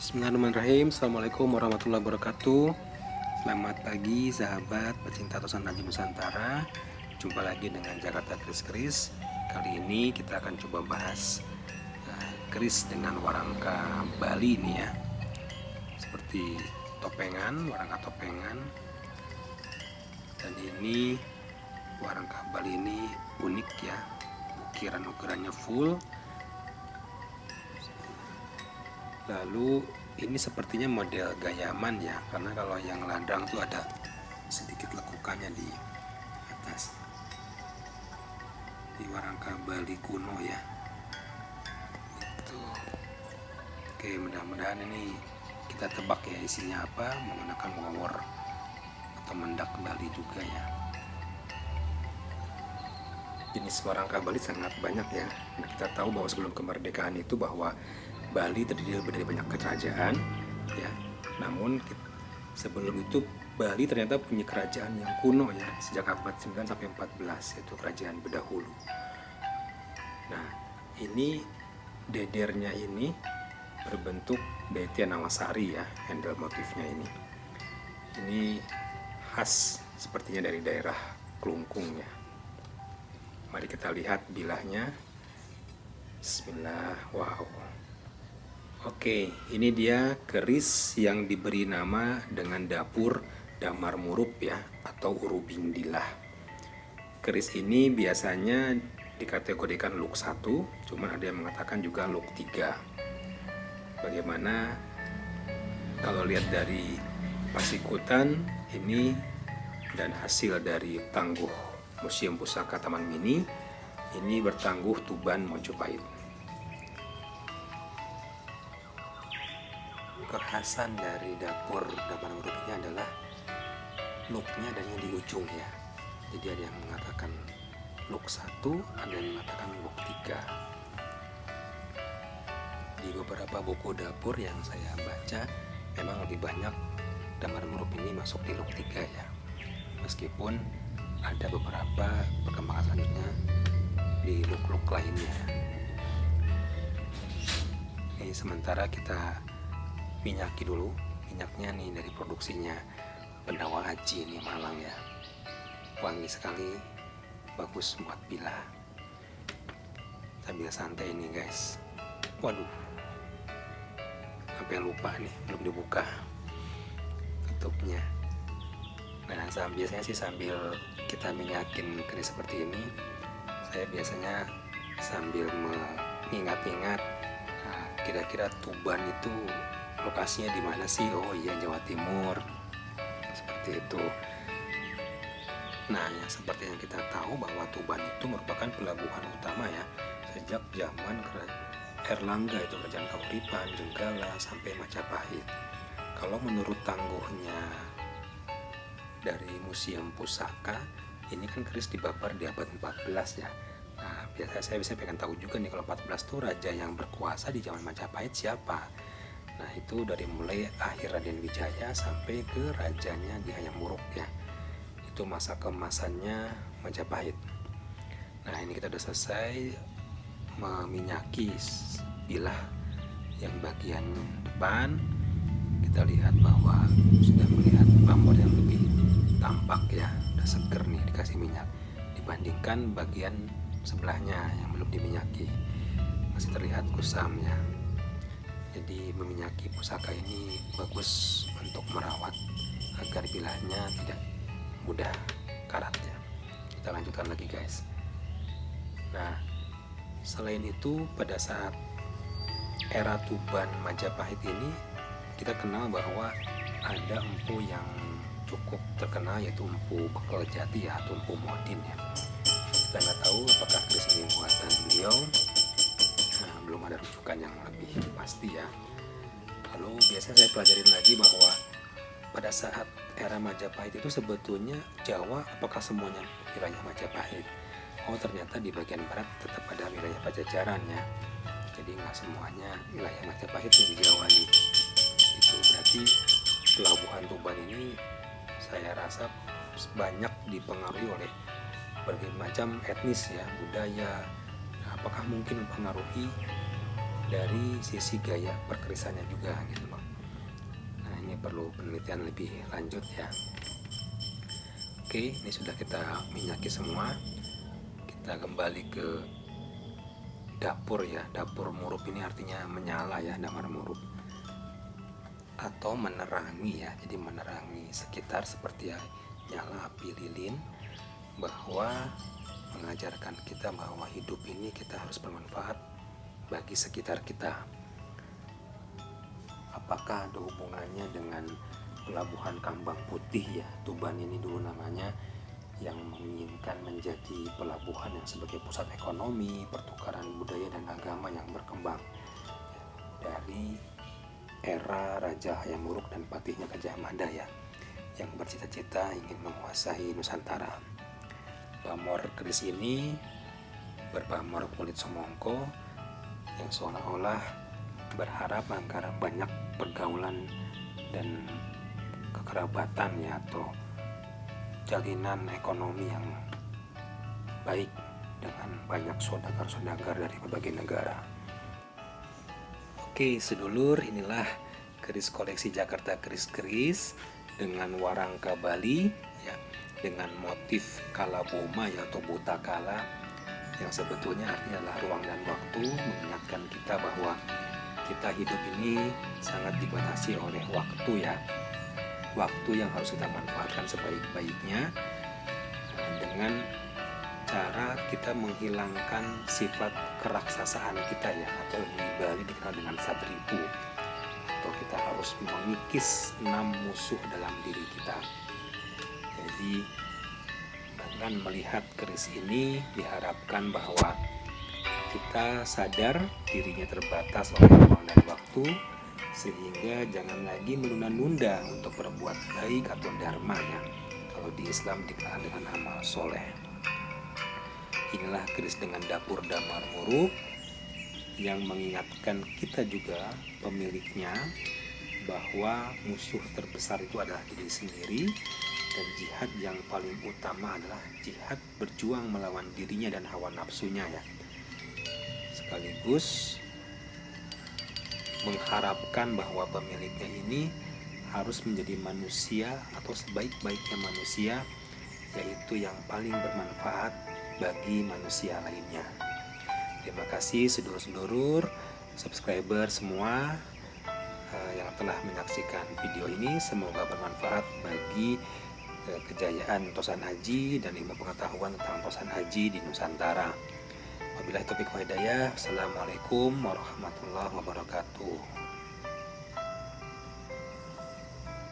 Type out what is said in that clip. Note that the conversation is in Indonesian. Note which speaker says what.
Speaker 1: Bismillahirrahmanirrahim. Assalamualaikum warahmatullahi wabarakatuh. Selamat pagi sahabat pecinta Tosan Tanjung Nusantara. Jumpa lagi dengan Jakarta Keris. Kali ini kita akan coba bahas keris dengan warangka Bali ini ya. Seperti topengan, warangka topengan. Dan ini warangka Bali ini unik ya. Ukiran-ukirannya full. Lalu ini sepertinya model gayaman ya, karena kalau yang ladang tuh ada sedikit lekukannya di atas. Di warangka Bali kuno ya. Itu. Oke, mudah-mudahan ini kita tebak ya isinya apa, menggunakan wawor atau mendak Bali juga ya. Jenis warangka Bali sangat banyak ya. Nah, kita tahu bahwa sebelum kemerdekaan itu bahwa Bali terdiri dari banyak kerajaan ya. Namun sebelum itu Bali ternyata punya kerajaan yang kuno ya, sejak abad 9 sampai 14, yaitu kerajaan Bedahulu. Nah, ini dedernya ini berbentuk Detya Nawasari ya, handle motifnya ini. Ini khas sepertinya dari daerah Klungkung ya. Mari kita lihat bilahnya. Bismillah. Wow. Oke, ini dia keris yang diberi nama dengan dapur Damar Murup ya, atau Urubingdilah. Keris ini biasanya dikategorikan look 1, cuman ada yang mengatakan juga look 3. Bagaimana kalau lihat dari pasikutan ini dan hasil dari tangguh Museum Pusaka Taman Mini, ini bertangguh Tuban Mojopahit. Kekhasan dari dapur Damar Murup ini adalah looknya dan yang di ujung ya. Jadi ada yang mengatakan look 1, ada yang mengatakan look 3. Di beberapa buku dapur yang saya baca, memang lebih banyak Damar Murup ini masuk di look 3 ya. Meskipun ada beberapa perkembangan selanjutnya di look-look lainnya. Ini sementara kita minyaki dulu. Minyaknya nih dari produksinya Pendawa Aji nih, Malang ya. Wangi sekali, bagus buat bilah. Sambil santai nih guys. Waduh, sampai lupa nih, belum dibuka tutupnya. Nah, biasanya sih sambil kita minyakin keris seperti ini, saya biasanya sambil mengingat-ingat, nah, kira-kira Tuban itu lokasinya di mana sih? Oh iya, Jawa Timur. Seperti itu. Nah, ya seperti yang kita tahu bahwa Tuban itu merupakan pelabuhan utama ya, sejak zaman Erlangga, itu kerajaan Kauripan, Jenggala sampai Majapahit. Kalau menurut tangguhnya dari Museum Pusaka, ini kan keris dibabar di abad 14 ya. Nah, biasanya saya bisa pengen tahu juga nih, kalau 14 tuh raja yang berkuasa di zaman Majapahit siapa? Nah, itu dari mulai akhir Raden Wijaya sampai ke rajanya di Hayam Wuruk ya. Itu masa keemasannya Majapahit. Nah, ini kita udah selesai meminyaki bilah yang bagian depan. Kita lihat bahwa sudah melihat pamor yang lebih tampak ya, udah seger nih dikasih minyak, dibandingkan bagian sebelahnya yang belum diminyaki, masih terlihat kusamnya. Jadi meminyaki pusaka ini bagus untuk merawat agar bilahnya tidak mudah karat ya. Kita lanjutkan lagi guys. Nah, selain itu pada saat era Tuban Majapahit ini, kita kenal bahwa ada empu yang cukup terkenal, yaitu empu Bekel Jati ya, atau empu Modin ya. Kita nggak tahu apakah keris ini buatan beliau. Nah, belum ada rujukan yang lebih pasti ya. Lalu biasanya saya pelajarin lagi bahwa pada saat era Majapahit itu sebetulnya Jawa apakah semuanya wilayah Majapahit? Oh, ternyata di bagian barat tetap ada wilayah Pajajaran ya. Jadi nggak semuanya wilayah Majapahit di Jawa nih. Itu berarti pelabuhan Tuban ini saya rasa banyak dipengaruhi oleh berbagai macam etnis ya, budaya. Nah, apakah mungkin mempengaruhi dari sisi gaya perkerisannya juga gitu loh. Nah ini perlu penelitian lebih lanjut ya. Oke, ini sudah kita minyaki semua. Kita kembali ke dapur ya. Dapur murup ini artinya menyala ya, damar murup, atau menerangi ya. Jadi menerangi sekitar seperti ya, nyala api lilin, bahwa mengajarkan kita bahwa hidup ini kita harus bermanfaat bagi sekitar kita. Apakah ada hubungannya dengan Pelabuhan Kambang Putih ya, Tuban ini dulu namanya, yang menginginkan menjadi pelabuhan yang sebagai pusat ekonomi, pertukaran budaya dan agama yang berkembang dari era Raja Hayam Wuruk dan patihnya Gajah Mada ya, yang bercita-cita ingin menguasai Nusantara. Pamor keris ini berpamor kulit semongko yang seolah-olah berharap agar banyak pergaulan dan kekerabatan ya, atau jalinan ekonomi yang baik dengan banyak saudagar-saudagar dari berbagai negara. Oke sedulur, inilah keris koleksi Jakarta Keris-Keris dengan warangka Bali ya, dengan motif kalaboma ya, atau buta kala, yang sebetulnya artinya adalah ruang dan waktu, mengingatkan kita bahwa kita hidup ini sangat dibatasi oleh waktu ya. Waktu yang harus kita manfaatkan sebaik-baiknya dengan cara kita menghilangkan sifat keraksasaan kita ya, atau di Bali dikenal dengan sadripu, atau kita harus mengikis 6 musuh dalam diri kita. Jadi dengan melihat keris ini diharapkan bahwa kita sadar dirinya terbatas oleh ruang dan waktu, sehingga jangan lagi menunda-nunda untuk berbuat baik atau dharma ya, kalau di Islam dikenal dengan amal soleh. Inilah keris dengan dapur damar murup yang mengingatkan kita juga pemiliknya bahwa musuh terbesar itu adalah diri sendiri, dan jihad yang paling utama adalah jihad berjuang melawan dirinya dan hawa nafsunya ya, sekaligus mengharapkan bahwa pemiliknya ini harus menjadi manusia atau sebaik-baiknya manusia, yaitu yang paling bermanfaat bagi manusia lainnya. Terima kasih sedulur-sedulur, subscriber semua yang telah menyaksikan video ini. Semoga bermanfaat bagi kejayaan Tosan Haji dan ilmu pengetahuan tentang Tosan Haji di Nusantara. Wabillahi taufiq wal hidayah. Assalamualaikum warahmatullahi wabarakatuh.